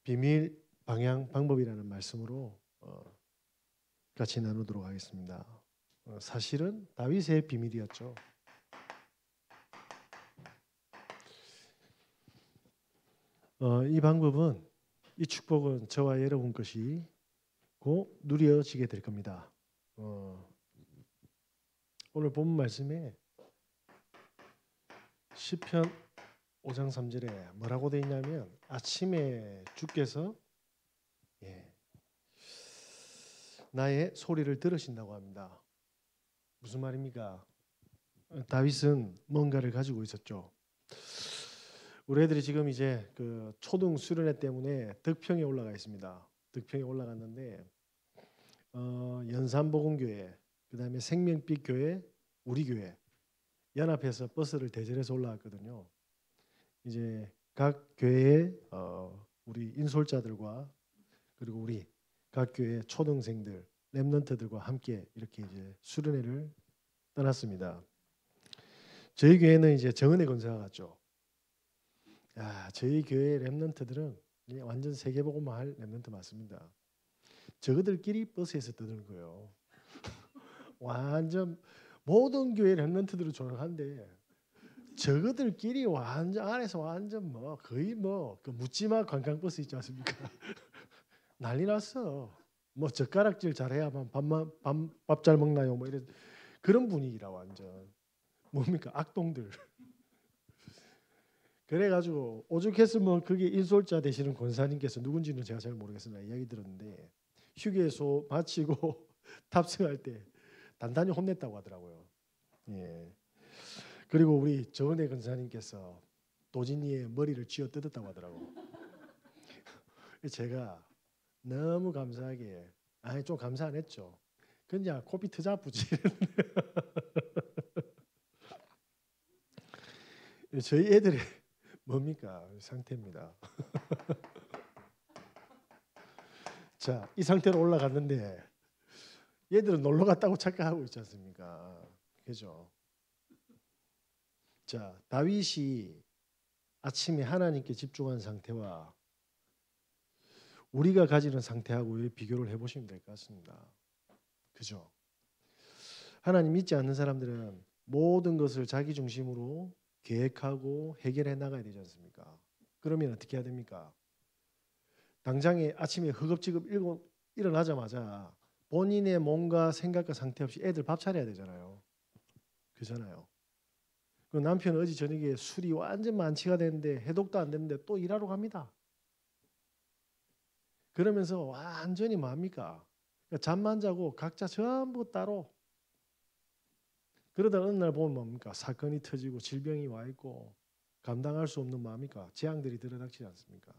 비밀 방향 방법이라는 말씀으로 같이 나누도록 하겠습니다. 사실은 다윗의 비밀이었죠. 이 방법은, 이 축복은 저와 여러분 것이 곧 누려지게 될 겁니다. 오늘 본 말씀에 시편 5장 3절에 뭐라고 되어 있냐면, 아침에 주께서 나의 소리를 들으신다고 합니다. 무슨 말입니까? 다윗은 뭔가를 가지고 있었죠. 우리 애들이 지금 이제 그 초등 수련회 때문에 덕평에 올라가 있습니다. 덕평에 올라갔는데 연산복음교회, 그다음에 생명빛 교회, 우리 교회 연합해서 버스를 대절해서 올라갔거든요. 이제 각 교회의 우리 인솔자들과 그리고 우리 각 교회 초등생들, 렘넌트들과 함께 이렇게 이제 수련회를 떠났습니다. 저희 교회는 이제 정은혜 권사가 갔죠. 저희 교회 렘넌트들은 완전 세계복음화 할 렘넌트 맞습니다. 저들끼리 버스에서 떠드는 거예요. 완전 모든 교회 렘넌트들은 조용한데 저들끼리 완전 안에서 완전 뭐 거의 뭐 그 묻지마 관광버스 있지 않습니까? 난리 났어. 뭐 젓가락질 잘해야만 밥 잘 먹나요? 뭐 이런 그런 분위기라 완전. 뭡니까? 악동들. 그래가지고 오죽했으면 그게 인솔자 되시는 권사님께서 누군지는 제가 잘 모르겠으나 이야기 들었는데 휴게소 마치고 탑승할 때 단단히 혼냈다고 하더라고요. 예. 그리고 우리 정은혜 권사님께서 도진이의 머리를 쥐어 뜯었다고 하더라고. 제가 너무 감사하게, 좀 감사 안 했죠. 그냥 코피 트자부지. 저희 애들의 뭡니까? 상태입니다. 자, 이 상태로 올라갔는데 얘들은 놀러 갔다고 착각하고 있지 않습니까? 그죠? 자, 다윗이 아침에 하나님께 집중한 상태와 우리가 가지는 상태하고 비교를 해보시면 될 것 같습니다. 그죠? 하나님 믿지 않는 사람들은 모든 것을 자기 중심으로 계획하고 해결해 나가야 되지 않습니까? 그러면 어떻게 해야 됩니까? 당장에 아침에 허겁지겁 일어나자마자 본인의 몸과 생각과 상태 없이 애들 밥 차려야 되잖아요. 그잖아요. 그 남편은 어제 저녁에 술이 완전 만취가 됐는데 해독도 안 됐는데 또 일하러 갑니다. 그러면서 완전히 뭡니까? 잠만 자고 각자 전부 따로. 그러다 어느 날 보면 뭡니까? 사건이 터지고 질병이 와 있고 감당할 수 없는 뭡니까? 재앙들이 들어닥치지 않습니까?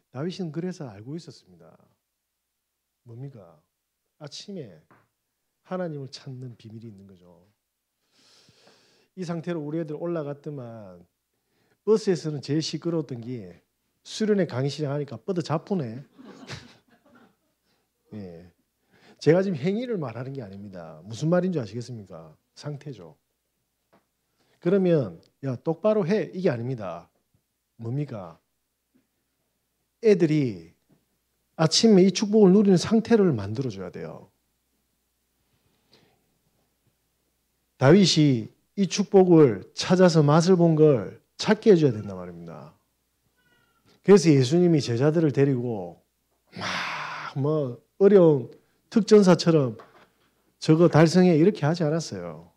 다윗은 그래서 알고 있었습니다. 뭡니까? 아침에 하나님을 찾는 비밀이 있는 거죠. 이 상태로 우리 애들 올라갔더만 버스에서는 제일 시끄러웠던 게 수련회 강의실에 하니까 뻗어 자쁘네. 예. 제가 지금 행위를 말하는 게 아닙니다. 무슨 말인지 아시겠습니까? 상태죠. 그러면 야 똑바로 해 이게 아닙니다. 뭡니까? 애들이 아침에 이 축복을 누리는 상태를 만들어줘야 돼요. 다윗이 이 축복을 찾아서 맛을 본 걸 찾게 해줘야 된단 말입니다. 그래서 예수님이 제자들을 데리고 막 뭐 어려운 특전사처럼 저거 달성해 이렇게 하지 않았어요.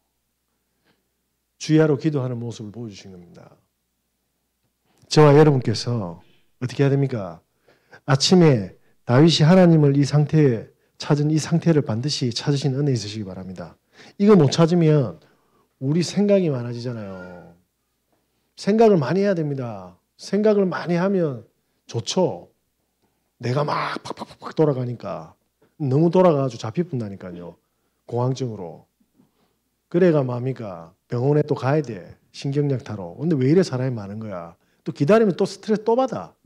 주야로 기도하는 모습을 보여주신 겁니다. 저와 여러분께서 어떻게 해야 됩니까? 아침에 다윗이 하나님을 이 상태에 찾은 이 상태를 반드시 찾으신 은혜 있으시기 바랍니다. 이거 못 찾으면 우리 생각이 많아지잖아요. 생각을 많이 해야 됩니다. 생각을 많이 하면 좋죠. 내가 막 팍팍팍 돌아가니까 너무 돌아가가지고 잡히뿐다니까요. 공황증으로. 그래가 뭡니까? 병원에 또 가야 돼. 신경약 타러. 근데 왜 이래 사람이 많은 거야? 또 기다리면 또 스트레스 또 받아.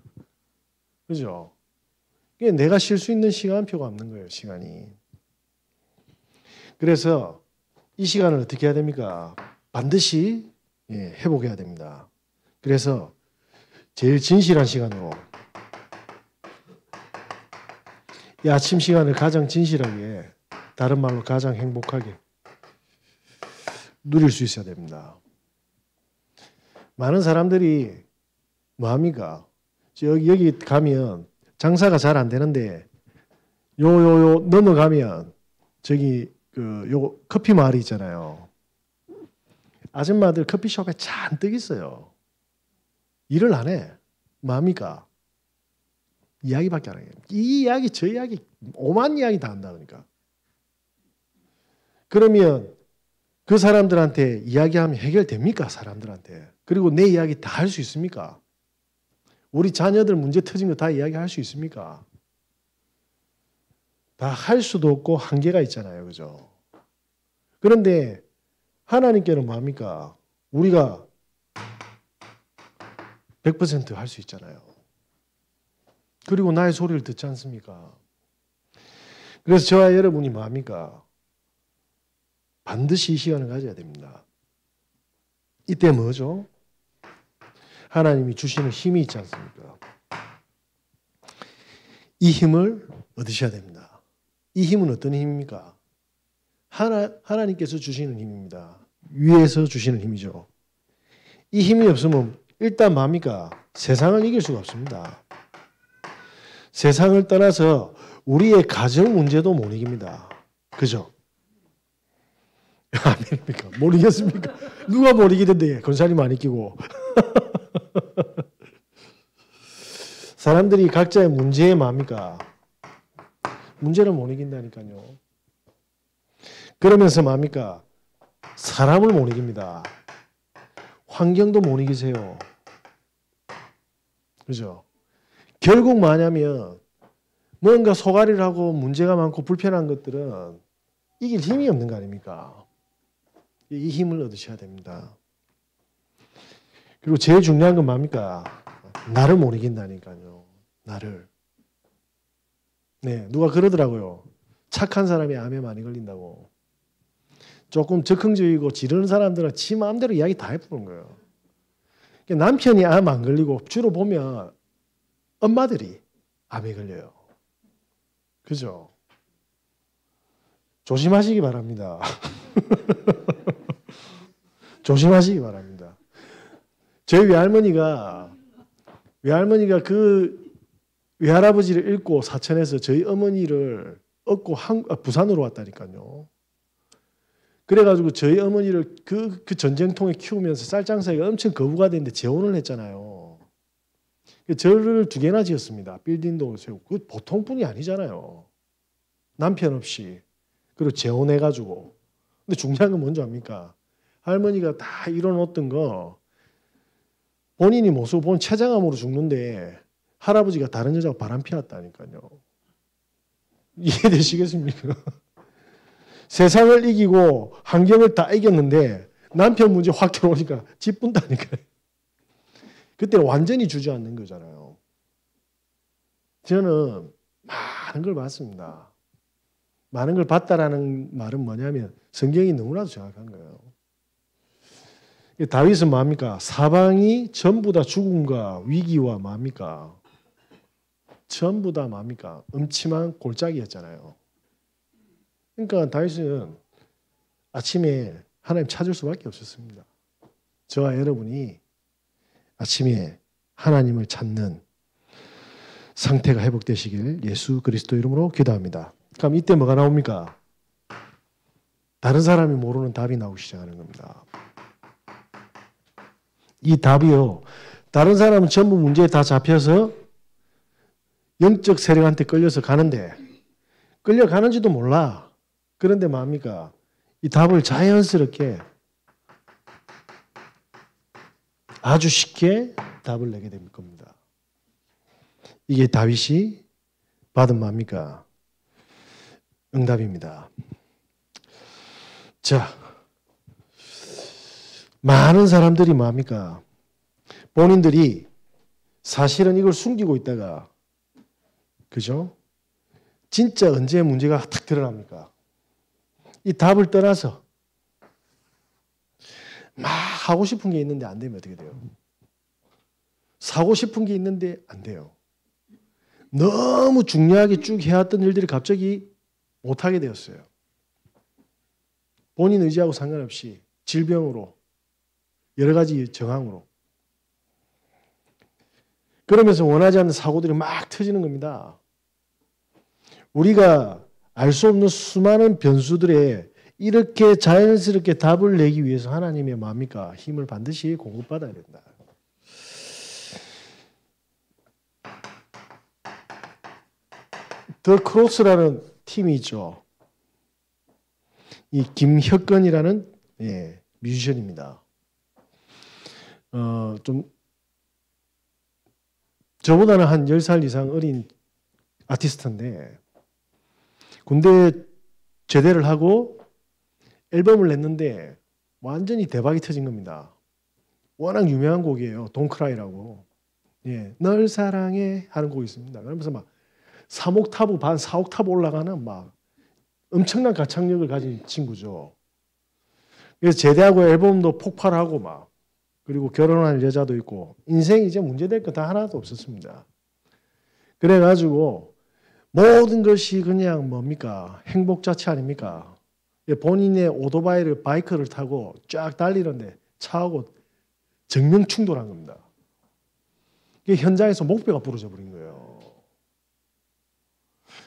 그죠? 내가 쉴 수 있는 시간표가 없는 거예요. 시간이. 그래서 이 시간을 어떻게 해야 됩니까? 반드시 회복해야 됩니다. 그래서 제일 진실한 시간으로 이 아침 시간을 가장 진실하게, 다른 말로 가장 행복하게 누릴 수 있어야 됩니다. 많은 사람들이 뭐합니까? 여기 가면 장사가 잘 안 되는데 요 넘어가면 저기 요 커피 마을이 있잖아요. 아줌마들 커피숍에 잔뜩 있어요. 일을 안 해. 뭐합니까? 이야기밖에 안 해요. 이 이야기 저 이야기 오만 이야기 다 한다 그러니까. 그러면 그 사람들한테 이야기하면 해결됩니까? 사람들한테. 그리고 내 이야기 다 할 수 있습니까? 우리 자녀들 문제 터진 거 다 이야기할 수 있습니까? 다 할 수도 없고 한계가 있잖아요. 그죠? 그런데 하나님께는 뭐합니까? 우리가 100% 할 수 있잖아요. 그리고 나의 소리를 듣지 않습니까? 그래서 저와 여러분이 뭐합니까? 반드시 이 시간을 가져야 됩니다. 이때 뭐죠? 하나님이 주시는 힘이 있지 않습니까? 이 힘을 얻으셔야 됩니다. 이 힘은 어떤 힘입니까? 하나님께서 주시는 힘입니다. 위에서 주시는 힘이죠. 이 힘이 없으면 일단 뭡니까? 세상을 이길 수가 없습니다. 세상을 떠나서 우리의 가정 문제도 못 이깁니다. 그죠? 아멘입니까? 못 이겼습니까? 누가 못 이기던데 권사님 안 이기고. 사람들이 각자의 문제에 뭡니까? 문제를 못 이긴다니까요. 그러면서 뭡니까? 사람을 못 이깁니다. 환경도 못 이기세요. 그죠? 결국 뭐냐면 뭔가 소가리를 하고 문제가 많고 불편한 것들은 이길 힘이 없는 거 아닙니까? 이 힘을 얻으셔야 됩니다. 그리고 제일 중요한 건 뭡니까? 나를 못 이긴다니까요. 나를. 네, 누가 그러더라고요. 착한 사람이 암에 많이 걸린다고. 조금 적극적이고 지르는 사람들은 지 마음대로 이야기 다 해보는 거예요. 남편이 암 안 걸리고 주로 보면 엄마들이 암에 걸려요. 그죠? 조심하시기 바랍니다. 조심하시기 바랍니다. 저희 외할머니가 그 외할아버지를 잃고 사천에서 저희 어머니를 얻고 부산으로 왔다니까요. 그래가지고 저희 어머니를 그 전쟁통에 키우면서 쌀장사가 엄청 거부가 됐는데 재혼을 했잖아요. 절을 2개나 지었습니다. 빌딩도 세우고. 그 보통 분이 아니잖아요. 남편 없이. 그리고 재혼해가지고. 근데 중요한 건 뭔지 압니까? 할머니가 다 이뤄놓았던 거 본인이 못 쓰고 본 췌장암으로 죽는데 할아버지가 다른 여자하고 바람 피웠다니까요. 이해되시겠습니까? 세상을 이기고 환경을 다 이겼는데 남편 문제 확 들어오니까 집 분다니까요. 그때 완전히 주저앉는 거잖아요. 저는 많은 걸 봤습니다. 많은 걸 봤다라는 말은 뭐냐면 성경이 너무나도 정확한 거예요. 다윗은 뭡니까? 사방이 전부 다 죽음과 위기와 뭡니까? 전부 다 뭡니까? 음침한 골짜기였잖아요. 그러니까 다윗은 아침에 하나님 찾을 수밖에 없었습니다. 저와 여러분이 아침에 하나님을 찾는 상태가 회복되시길 예수 그리스도 이름으로 기도합니다. 그럼 이때 뭐가 나옵니까? 다른 사람이 모르는 답이 나오기 시작하는 겁니다. 이 답이요. 다른 사람은 전부 문제에 다 잡혀서 영적 세력한테 끌려서 가는데 끌려가는지도 몰라. 그런데 뭡니까? 이 답을 자연스럽게 아주 쉽게 답을 내게 될 겁니다. 이게 다윗이 받은 뭡니까? 응답입니다. 자, 많은 사람들이 뭡니까? 본인들이 사실은 이걸 숨기고 있다가, 그죠? 진짜 언제 문제가 탁 드러납니까? 이 답을 떠나서 막 하고 싶은 게 있는데 안 되면 어떻게 돼요? 사고 싶은 게 있는데 안 돼요. 너무 중요하게 쭉 해왔던 일들이 갑자기 못하게 되었어요. 본인 의지하고 상관없이 질병으로 여러 가지 정황으로. 그러면서 원하지 않는 사고들이 막 터지는 겁니다. 우리가 알 수 없는 수많은 변수들에 이렇게 자연스럽게 답을 내기 위해서 하나님의 뭡니까? 힘을 반드시 공급받아야 된다. 더 크로스라는 팀이 있죠. 이 김혁건이라는 뮤지션입니다. 좀 저보다는 한 10살 이상 어린 아티스트인데 군대 제대를 하고 앨범을 냈는데 완전히 대박이 터진 겁니다. 워낙 유명한 곡이에요. Don't Cry라고. 널 사랑해 하는 곡이 있습니다. 그러면서 막 3옥타브 반 4옥타브 올라가는 막 엄청난 가창력을 가진 친구죠. 그래서 제대하고 앨범도 폭발하고 막 그리고 결혼한 여자도 있고 인생이 이제 문제될 거 다 하나도 없었습니다. 그래가지고 모든 것이 그냥 뭡니까? 행복 자체 아닙니까? 본인의 오토바이를 바이크를 타고 쫙 달리는데 차하고 정면 충돌한 겁니다. 현장에서 목뼈가 부러져 버린 거예요.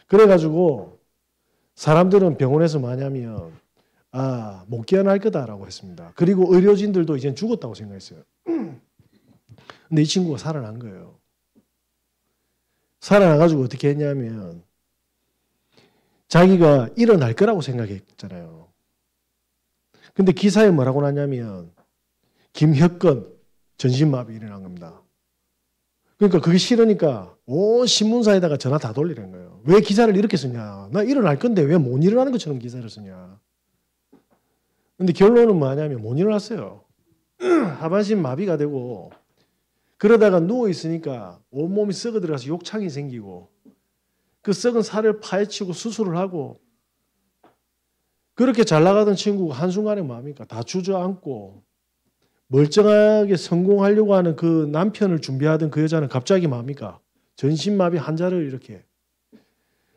그래가지고 사람들은 병원에서 뭐냐면 못 깨어날 거다라고 했습니다. 그리고 의료진들도 이젠 죽었다고 생각했어요. 근데 이 친구가 살아난 거예요. 살아나가지고 어떻게 했냐면 자기가 일어날 거라고 생각했잖아요. 근데 기사에 뭐라고 나냐면 김혁건 전신마비 일어난 겁니다. 그러니까 그게 싫으니까 온 신문사에다가 전화 다 돌리는 거예요. 왜 기사를 이렇게 쓰냐. 나 일어날 건데 왜 못 일어나는 것처럼 기사를 쓰냐. 근데 결론은 뭐냐면 못 일어났어요. 하반신 마비가 되고 그러다가 누워있으니까 온몸이 썩어 들어가서 욕창이 생기고 그 썩은 살을 파헤치고 수술을 하고 그렇게 잘 나가던 친구가 한순간에 뭡니까? 다 주저앉고 멀쩡하게 성공하려고 하는 그 남편을 준비하던 그 여자는 갑자기 뭡니까? 전신마비 환자를 이렇게.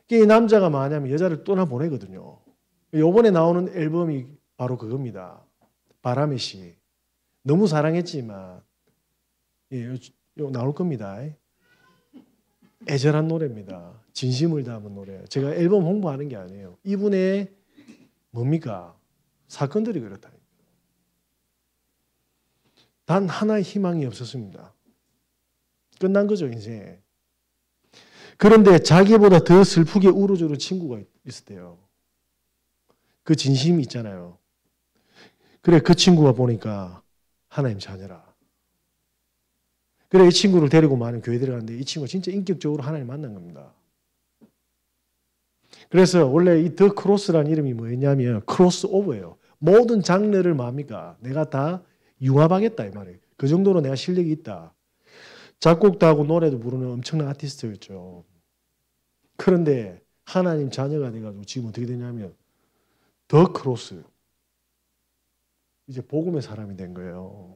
이 남자가 뭐냐면 여자를 떠나보내거든요. 이번에 나오는 앨범이 바로 그겁니다. 바람의 시. 너무 사랑했지만 나올 겁니다. 애절한 노래입니다. 진심을 담은 노래. 제가 앨범 홍보하는 게 아니에요. 이분의 뭡니까? 사건들이 그렇다. 단 하나의 희망이 없었습니다. 끝난 거죠, 인생. 그런데 자기보다 더 슬프게 울어주는 친구가 있었대요. 그 진심이 있잖아요. 그래, 그 친구가 보니까 하나님 자녀라. 그래, 이 친구를 데리고 많은 교회 들어갔는데 이 친구가 진짜 인격적으로 하나님 만난 겁니다. 그래서 원래 이 더 크로스라는 이름이 뭐였냐면 크로스 오버예요. 모든 장르를 뭡니까? 내가 다 융합하겠다 이 말이에요. 그 정도로 내가 실력이 있다. 작곡도 하고 노래도 부르는 엄청난 아티스트였죠. 그런데 하나님 자녀가 돼가지고 지금 어떻게 되냐면 더 크로스. 이제 복음의 사람이 된 거예요.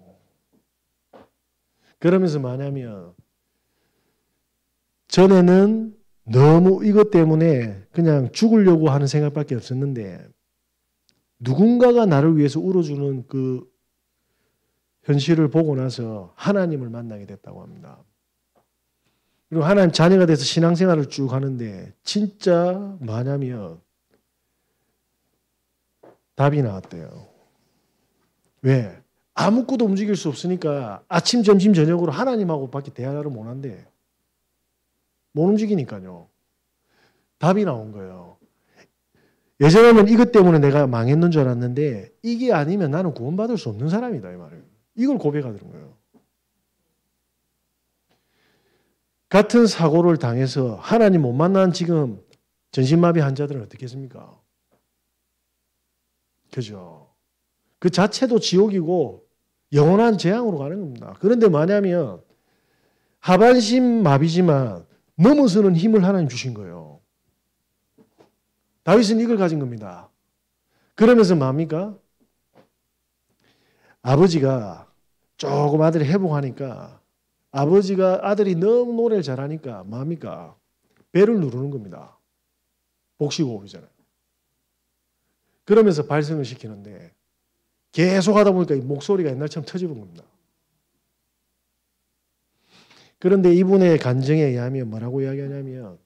그러면서 뭐냐면 전에는 너무 이것 때문에 그냥 죽으려고 하는 생각밖에 없었는데 누군가가 나를 위해서 울어주는 그 현실을 보고 나서 하나님을 만나게 됐다고 합니다. 그리고 하나님 자녀가 돼서 신앙생활을 쭉 하는데 진짜 뭐냐면 답이 나왔대요. 왜? 아무것도 움직일 수 없으니까 아침, 점심, 저녁으로 하나님하고 밖에 대화를 못 한대. 못 움직이니까요. 답이 나온 거예요. 예전에는 이것 때문에 내가 망했는 줄 알았는데 이게 아니면 나는 구원받을 수 없는 사람이다 이 말이에요. 이걸 고백하는 거예요. 같은 사고를 당해서 하나님 못 만난 지금 전신마비 환자들은 어떻게 했습니까? 그죠? 그 자체도 지옥이고 영원한 재앙으로 가는 겁니다. 그런데 뭐냐면 하반신 마비지만 넘어서는 힘을 하나님 주신 거예요. 다윗은 이걸 가진 겁니다. 그러면서 뭡니까? 아버지가 조금 아들이 회복하니까 아버지가 아들이 너무 노래를 잘하니까 뭡니까? 배를 누르는 겁니다. 복식호흡이잖아요. 그러면서 발성을 시키는데 계속 하다 보니까 이 목소리가 옛날처럼 터지는 겁니다. 그런데 이분의 간증에 의하면 뭐라고 이야기하냐면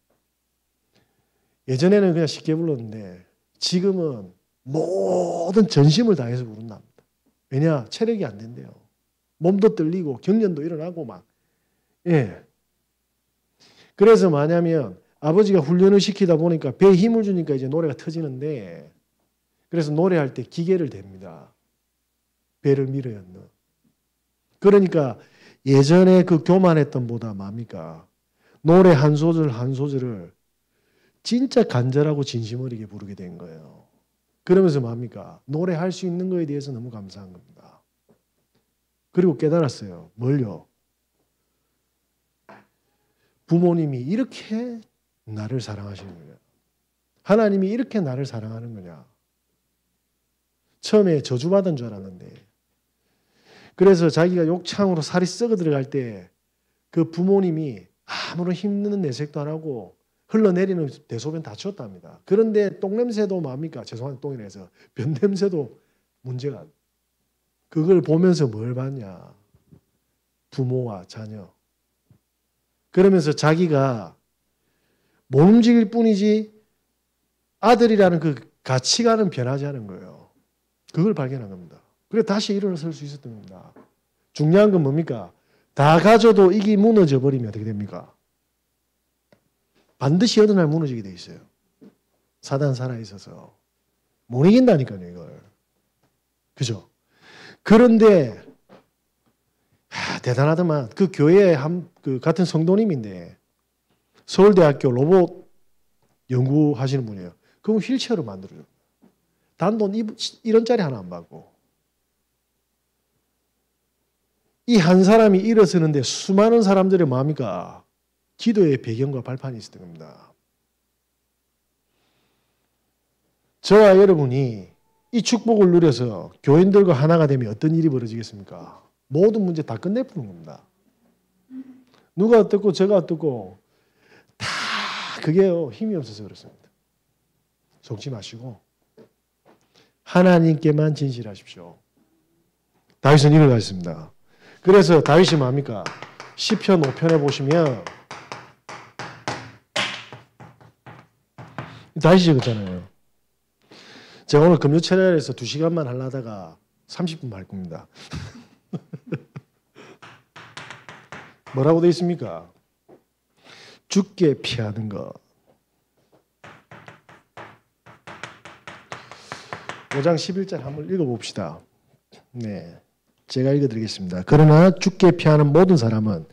예전에는 그냥 쉽게 불렀는데 지금은 모든 전심을 다해서 부른답니다. 왜냐? 체력이 안 된대요. 몸도 떨리고 경련도 일어나고 막. 예. 그래서 뭐냐면 아버지가 훈련을 시키다 보니까 배에 힘을 주니까 이제 노래가 터지는데 그래서 노래할 때 기계를 댑니다. 배를 밀어 넣는. 그러니까 예전에 그 교만했던 보다 뭡니까? 노래 한 소절 한 소절을 진짜 간절하고 진심 어리게 부르게 된 거예요. 그러면서 뭡니까? 노래할 수 있는 거에 대해서 너무 감사한 겁니다. 그리고 깨달았어요. 뭘요? 부모님이 이렇게 나를 사랑하시는 거냐? 하나님이 이렇게 나를 사랑하는 거냐? 처음에 저주받은 줄 알았는데 그래서 자기가 욕창으로 살이 썩어 들어갈 때 그 부모님이 아무런 힘든 내색도 안 하고 흘러내리는 대소변 다 치웠답니다. 그런데 똥냄새도 뭡니까? 죄송한데 똥이라서 변냄새도 문제가 안. 그걸 보면서 뭘 봤냐? 부모와 자녀. 그러면서 자기가 못 움직일 뿐이지 아들이라는 그 가치관은 변하지 않은 거예요. 그걸 발견한 겁니다. 그래서 다시 일어설 수 있었던 겁니다. 중요한 건 뭡니까? 다 가져도 이게 무너져 버리면 어떻게 됩니까? 반드시 어느 날 무너지게 돼 있어요. 사단 살아있어서. 못 이긴다니까요, 이걸. 그죠? 그런데 대단하더만 그 교회에 그 같은 성도님인데 서울대학교 로봇 연구하시는 분이에요. 그건 휠체어로 만들어줘요. 단돈 1원짜리 하나 안 받고. 이 한 사람이 일어서는데 수많은 사람들의 마음이가 기도의 배경과 발판이 있었던 겁니다. 저와 여러분이 이 축복을 누려서 교인들과 하나가 되면 어떤 일이 벌어지겠습니까? 모든 문제 다 끝내푸는 겁니다. 누가 어떻고 저가 어떻고 다 그게요 힘이 없어서 그렇습니다. 속지 마시고 하나님께만 진실하십시오. 다윗은 이걸 가졌습니다. 그래서 다윗이 뭡니까? 시편 5편에 보시면 다윗이 적었잖아요. 제가 오늘 금요 채널에서 2시간만 하려다가 30분 할 겁니다. 뭐라고 되어 있습니까? 죽게 피하는 것. 5장 11절 한번 읽어봅시다. 네, 제가 읽어드리겠습니다. 그러나 죽게 피하는 모든 사람은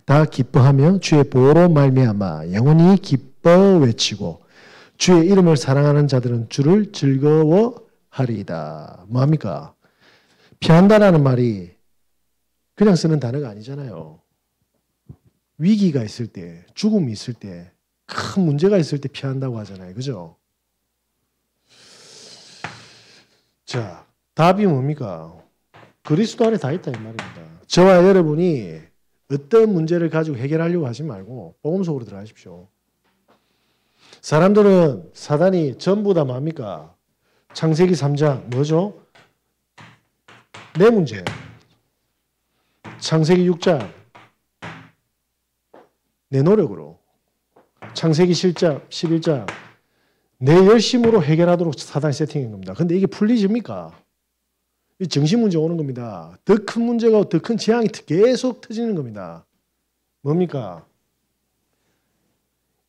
다 기뻐하며 주의 보호로 말미암아 영원히 기뻐 외치고 주의 이름을 사랑하는 자들은 주를 즐거워하리이다. 뭐합니까? 피한다라는 말이 그냥 쓰는 단어가 아니잖아요. 위기가 있을 때, 죽음이 있을 때, 큰 문제가 있을 때 피한다고 하잖아요. 그죠? 자, 답이 뭡니까? 그리스도 안에 다 있다 이 말입니다. 저와 여러분이 어떤 문제를 가지고 해결하려고 하지 말고 복음 속으로 들어가십시오. 사람들은 사단이 전부 다 뭡니까? 창세기 3장 뭐죠? 내 문제. 창세기 6장 내 노력으로. 창세기 11장 내 열심으로 해결하도록 사단이 세팅한 겁니다. 그런데 이게 풀리집니까? 이 정신 문제 오는 겁니다. 더 큰 문제가 더 큰 재앙이 계속 터지는 겁니다. 뭡니까?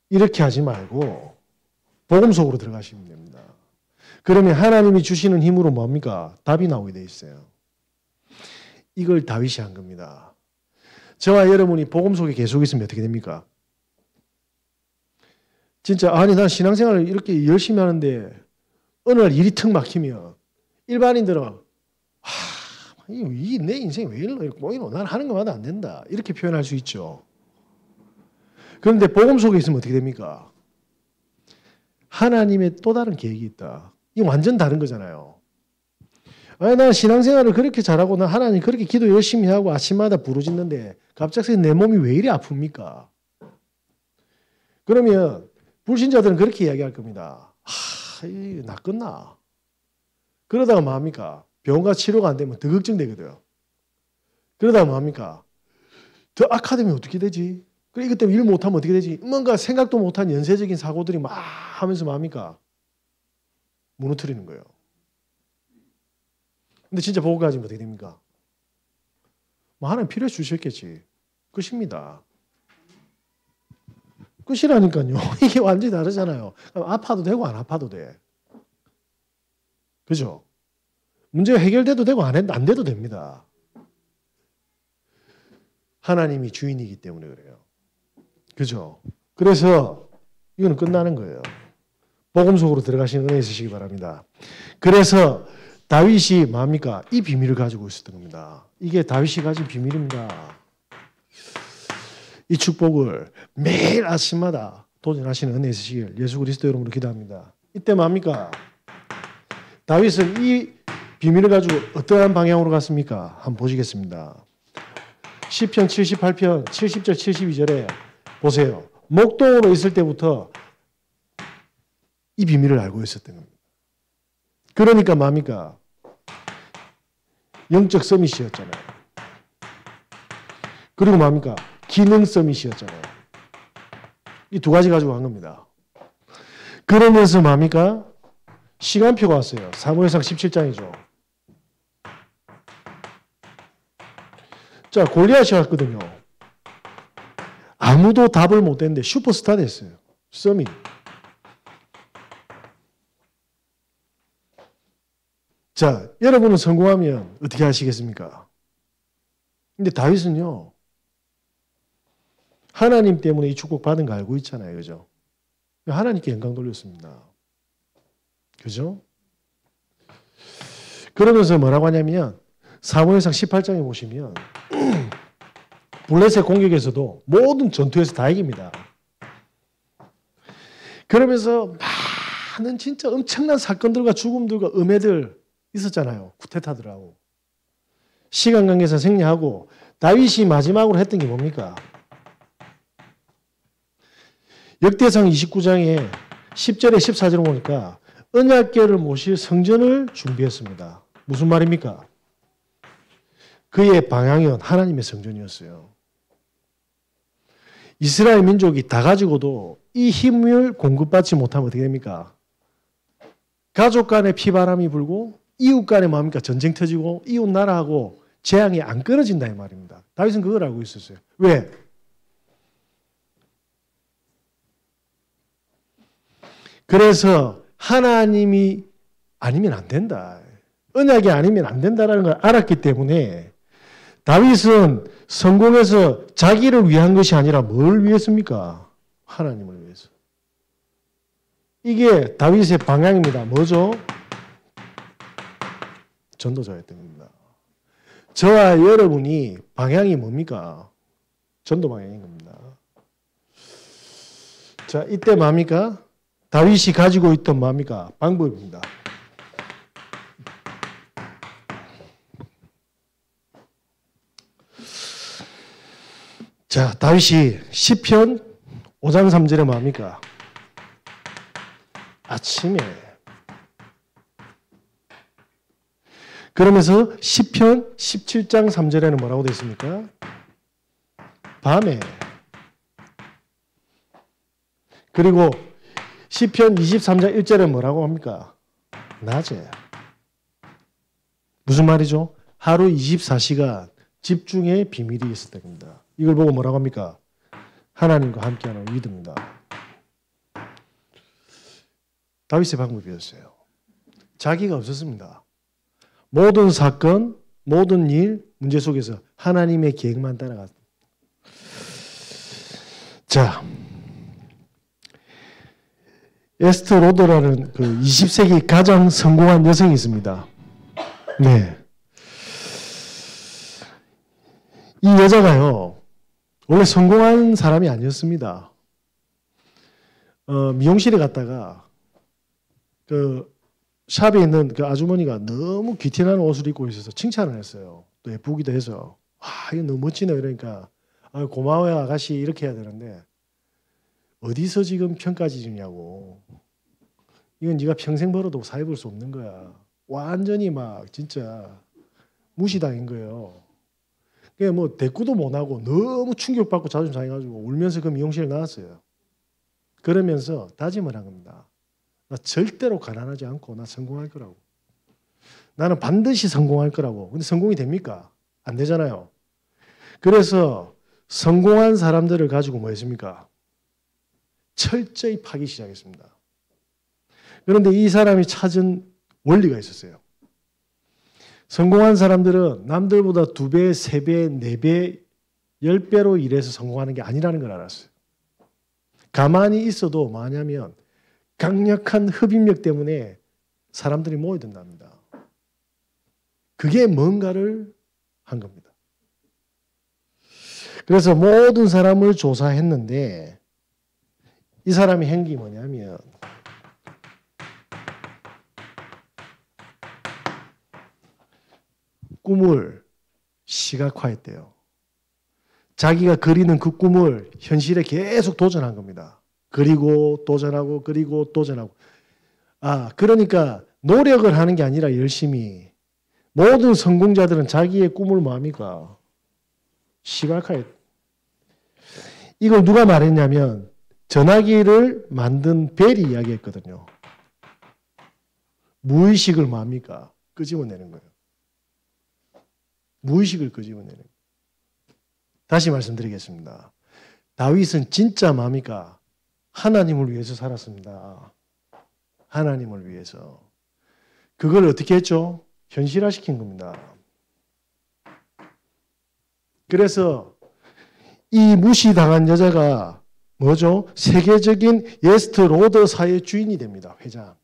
이렇게 하지 말고 복음 속으로 들어가시면 됩니다. 그러면 하나님이 주시는 힘으로 뭡니까? 답이 나오게 돼 있어요. 이걸 다윗이 한 겁니다. 저와 여러분이 복음 속에 계속 있으면 어떻게 됩니까? 진짜 아니 난 신앙생활을 이렇게 열심히 하는데 어느 날 일이 턱 막히면 일반인들은 내 인생이 왜 이러노? 난 하는 것마다 안 된다. 이렇게 표현할 수 있죠. 그런데 복음 속에 있으면 어떻게 됩니까? 하나님의 또 다른 계획이 있다. 이게 완전 다른 거잖아요. 아니, 난 신앙생활을 그렇게 잘하고 난 하나님 그렇게 기도 열심히 하고 아침마다 부르짖는데 갑자기 내 몸이 왜 이리 아픕니까? 그러면 불신자들은 그렇게 이야기할 겁니다. 나 끝나. 그러다가 뭐합니까? 병원가 치료가 안 되면 더 걱정되거든요. 그러다가 뭐합니까? 더 악화되면 어떻게 되지? 그래, 이것 때문에 일 못하면 어떻게 되지? 뭔가 생각도 못한 연쇄적인 사고들이 막 하면서 뭐합니까? 무너뜨리는 거예요. 근데 진짜 보고 가지면 어떻게 됩니까? 뭐 하나님 필요해 주셨겠지. 끝입니다. 끝이라니까요. 이게 완전히 다르잖아요. 아파도 되고 안 아파도 돼. 그죠? 문제가 해결돼도 되고 안 돼도 됩니다. 하나님이 주인이기 때문에 그래요. 그죠? 그래서 이거는 끝나는 거예요. 복음 속으로 들어가시는 은혜 있으시기 바랍니다. 그래서 다윗이 뭡니까? 이 비밀을 가지고 있었던 겁니다. 이게 다윗이 가진 비밀입니다. 이 축복을 매일 아침마다 도전하시는 은혜 있으시길 예수 그리스도 이름으로 기도합니다. 이때 뭡니까? 다윗은 이 비밀을 가지고 어떠한 방향으로 갔습니까? 한번 보시겠습니다. 시편 78편 70절 72절에 보세요. 목동으로 있을 때부터 이 비밀을 알고 있었던 겁니다. 그러니까 뭡니까? 영적 서밋이었잖아요. 그리고 뭡니까? 기능 서밋이었잖아요. 이 두 가지 가지고 한 겁니다. 그러면서 뭡니까? 시간표가 왔어요. 사무엘상 17장이죠. 자, 골리앗이 왔거든요. 아무도 답을 못 했는데 슈퍼스타 됐어요. 서밋. 자, 여러분은 성공하면 어떻게 하시겠습니까? 근데 다윗은요, 하나님 때문에 이 축복 받은 거 알고 있잖아요. 그죠? 하나님께 영광 돌렸습니다. 그죠? 그러면서 뭐라고 하냐면, 사무엘상 18장에 보시면, 블레셋 공격에서도 모든 전투에서 다 이깁니다. 그러면서 많은 진짜 엄청난 사건들과 죽음들과 음해들 있었잖아요. 쿠데타들하고. 시간 관계에서 승리하고 다윗이 마지막으로 했던 게 뭡니까? 역대상 29장에 10절에 14절을 보니까 언약궤를 모실 성전을 준비했습니다. 무슨 말입니까? 그의 방향은 하나님의 성전이었어요. 이스라엘 민족이 다 가지고도 이 힘을 공급받지 못하면 어떻게 됩니까? 가족 간에 피바람이 불고 이웃 간에 뭡니까? 전쟁 터지고 이웃 나라하고 재앙이 안 끊어진다 이 말입니다. 다윗은 그걸 알고 있었어요. 왜? 그래서 하나님이 아니면 안 된다. 언약이 아니면 안 된다는 걸 알았기 때문에 다윗은 성공해서 자기를 위한 것이 아니라 뭘 위했습니까? 하나님을 위해서. 이게 다윗의 방향입니다. 뭐죠? 전도자였던 겁니다. 저와 여러분이 방향이 뭡니까? 전도 방향인 겁니다. 자, 이때 뭡니까? 다윗이 가지고 있던 뭡니까? 방법입니다. 자, 다윗이 시편 5장 3절에 뭡니까? 아침에. 그러면서 시편 17장 3절에는 뭐라고 되어 있습니까? 밤에. 그리고 시편 23장 1절에 뭐라고 합니까? 낮에. 무슨 말이죠? 하루 24시간 집중의 비밀이 있었던 겁니다. 이걸 보고 뭐라고 합니까? 하나님과 함께하는 믿음입니다. 다윗의 방법이었어요. 자기가 없었습니다. 모든 사건, 모든 일, 문제 속에서 하나님의 계획만 따라갔습니다. 자, 에스터 로더라는 그 20세기 가장 성공한 여성이 있습니다. 네. 이 여자가요, 원래 성공한 사람이 아니었습니다. 미용실에 갔다가 그 샵에 있는 그 아주머니가 너무 귀티나는 옷을 입고 있어서 칭찬을 했어요. 또 예쁘기도 해서. 아, 이거 너무 멋지네. 이러니까, 아, 고마워요, 아가씨. 이렇게 해야 되는데, 어디서 지금 평가지냐고. 이건 네가 평생 벌어도 사회 볼 수 없는 거야. 완전히 막 진짜 무시당한 거예요. 그냥 뭐 대꾸도 못 하고 너무 충격받고 자존심 상해가지고 울면서 그 미용실에 나왔어요. 그러면서 다짐을 한 겁니다. 나 절대로 가난하지 않고 나 성공할 거라고. 나는 반드시 성공할 거라고. 근데 성공이 됩니까? 안 되잖아요. 그래서 성공한 사람들을 가지고 뭐 했습니까? 철저히 파기 시작했습니다. 그런데 이 사람이 찾은 원리가 있었어요. 성공한 사람들은 남들보다 2배, 3배, 4배, 10배로 일해서 성공하는 게 아니라는 걸 알았어요. 가만히 있어도 뭐냐면 강력한 흡입력 때문에 사람들이 모여든답니다. 그게 뭔가를 한 겁니다. 그래서 모든 사람을 조사했는데 이 사람이 한 게 뭐냐면 꿈을 시각화했대요. 자기가 그리는 그 꿈을 현실에 계속 도전한 겁니다. 그리고 도전하고 그리고 도전하고. 그러니까 노력을 하는 게 아니라 열심히. 모든 성공자들은 자기의 꿈을 뭐합니까? 시각화했. 이걸 누가 말했냐면 전화기를 만든 벨이 이야기했거든요. 무의식을 뭐합니까? 끄집어내는 거예요. 무의식을 끄집어내는 거예요. 다시 말씀드리겠습니다. 다윗은 진짜 뭐합니까? 하나님을 위해서 살았습니다. 하나님을 위해서. 그걸 어떻게 했죠? 현실화시킨 겁니다. 그래서 이 무시당한 여자가 뭐죠? 세계적인 예스트 로더사의 주인이 됩니다. 회장.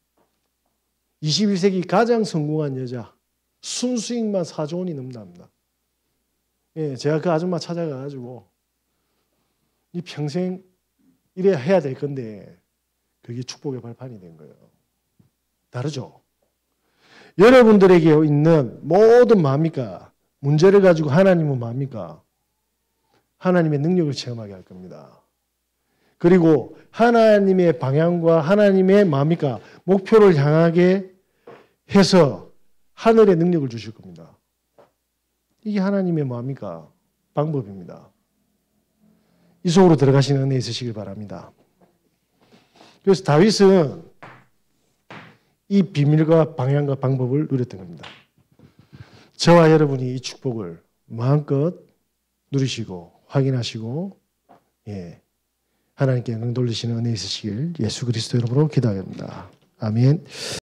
21세기 가장 성공한 여자. 순수익만 4조 원이 넘는답니다. 예, 제가 그 아줌마 찾아가가지고 이 평생 이래야 해야 될 건데 그게 축복의 발판이 된 거예요. 다르죠? 여러분들에게 있는 모든 뭡니까? 문제를 가지고 하나님은 뭡니까? 하나님의 능력을 체험하게 할 겁니다. 그리고 하나님의 방향과 하나님의 뭡니까? 목표를 향하게 해서 하늘의 능력을 주실 겁니다. 이게 하나님의 뭡니까? 방법입니다. 이 속으로 들어가시는 은혜 있으시길 바랍니다. 그래서 다윗은 이 비밀과 방향과 방법을 누렸던 겁니다. 저와 여러분이 이 축복을 마음껏 누리시고 확인하시고 하나님께 영광 돌리시는 은혜 있으시길 예수 그리스도 이름으로 기도합니다. 아멘.